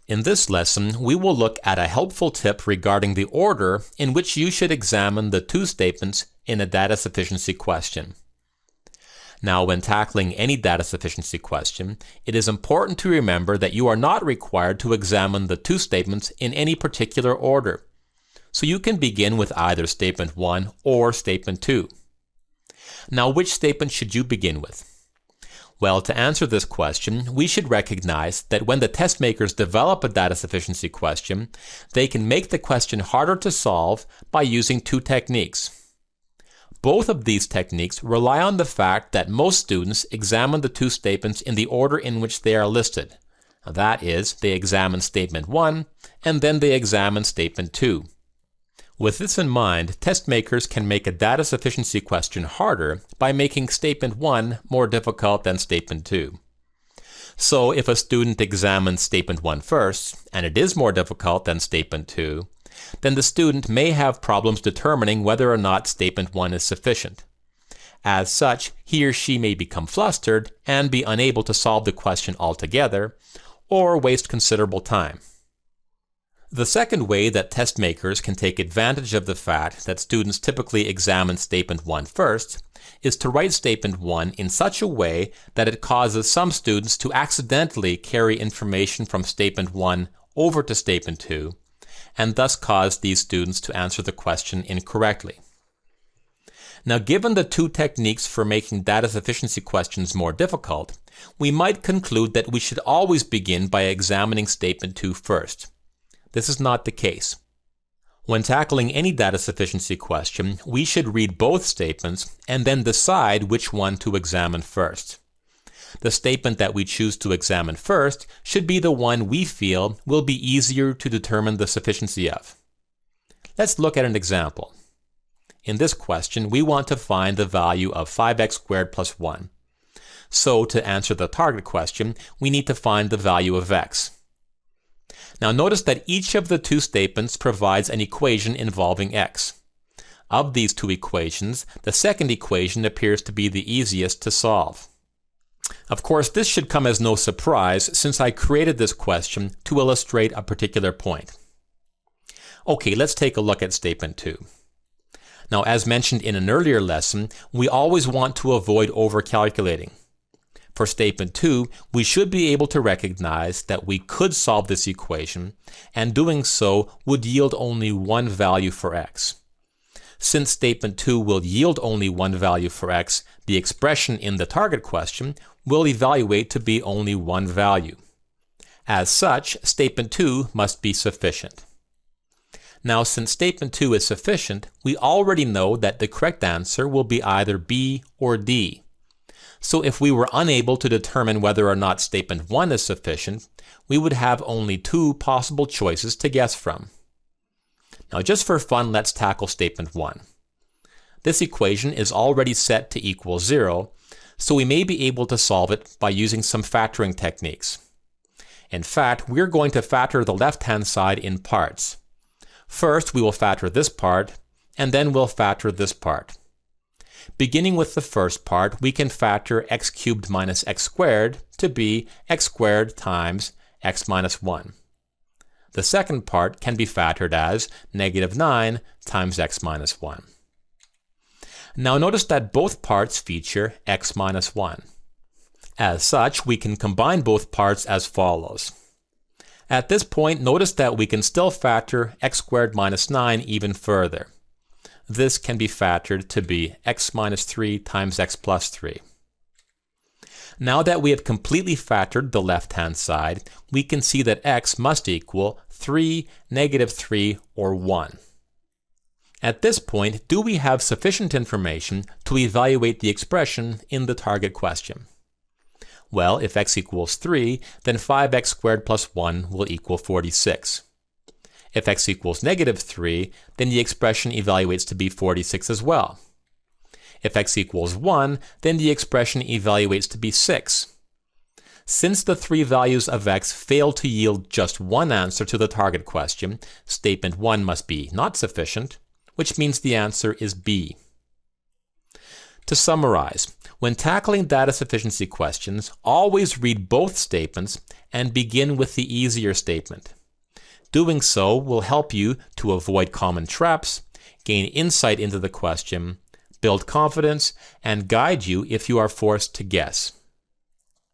In this lesson, we will look at a helpful tip regarding the order in which you should examine the two statements in a data sufficiency question. Now, when tackling any data sufficiency question, it is important to remember that you are not required to examine the two statements in any particular order. So you can begin with either statement 1 or statement 2. Now, which statement should you begin with? Well, to answer this question, we should recognize that when the test makers develop a data sufficiency question, they can make the question harder to solve by using two techniques. Both of these techniques rely on the fact that most students examine the two statements in the order in which they are listed. That is, they examine statement 1 and then they examine statement 2. With this in mind, test makers can make a data sufficiency question harder by making statement 1 more difficult than statement 2. So if a student examines statement 1 first, and it is more difficult than statement 2, then the student may have problems determining whether or not statement 1 is sufficient. As such, he or she may become flustered and be unable to solve the question altogether, or waste considerable time. The second way that test makers can take advantage of the fact that students typically examine statement 1 first is to write statement 1 in such a way that it causes some students to accidentally carry information from statement 1 over to statement 2, and thus cause these students to answer the question incorrectly. Now, given the two techniques for making data sufficiency questions more difficult, we might conclude that we should always begin by examining statement 2 first. This is not the case. When tackling any data sufficiency question, we should read both statements and then decide which one to examine first. The statement that we choose to examine first should be the one we feel will be easier to determine the sufficiency of. Let's look at an example. In this question, we want to find the value of 5x squared plus 1. So to answer the target question, we need to find the value of x. Now notice that each of the two statements provides an equation involving x. Of these two equations, the second equation appears to be the easiest to solve. Of course, this should come as no surprise since I created this question to illustrate a particular point. Okay, let's take a look at statement 2. Now, as mentioned in an earlier lesson, we always want to avoid overcalculating. For statement 2, we should be able to recognize that we could solve this equation, and doing so would yield only one value for x. Since statement 2 will yield only one value for x, the expression in the target question will evaluate to be only one value. As such, statement 2 must be sufficient. Now, since statement 2 is sufficient, we already know that the correct answer will be either B or D. So if we were unable to determine whether or not statement 1 is sufficient, we would have only two possible choices to guess from. Now, just for fun, let's tackle statement 1. This equation is already set to equal 0, so we may be able to solve it by using some factoring techniques. In fact, we're going to factor the left-hand side in parts. First, we will factor this part, and then we'll factor this part. Beginning with the first part, we can factor x cubed minus x squared to be x squared times x minus 1. The second part can be factored as negative 9 times x minus 1. Now notice that both parts feature x minus 1. As such, we can combine both parts as follows. At this point, notice that we can still factor x squared minus 9 even further. This can be factored to be x minus 3 times x plus 3. Now that we have completely factored the left-hand side, we can see that x must equal 3, negative 3, or 1. At this point, do we have sufficient information to evaluate the expression in the target question? Well, if x equals 3, then 5x squared plus 1 will equal 46. If x equals negative 3, then the expression evaluates to be 46 as well. If x equals 1, then the expression evaluates to be 6. Since the three values of x fail to yield just one answer to the target question, statement 1 must be not sufficient, which means the answer is B. To summarize, when tackling data sufficiency questions, always read both statements and begin with the easier statement. Doing so will help you to avoid common traps, gain insight into the question, build confidence, and guide you if you are forced to guess.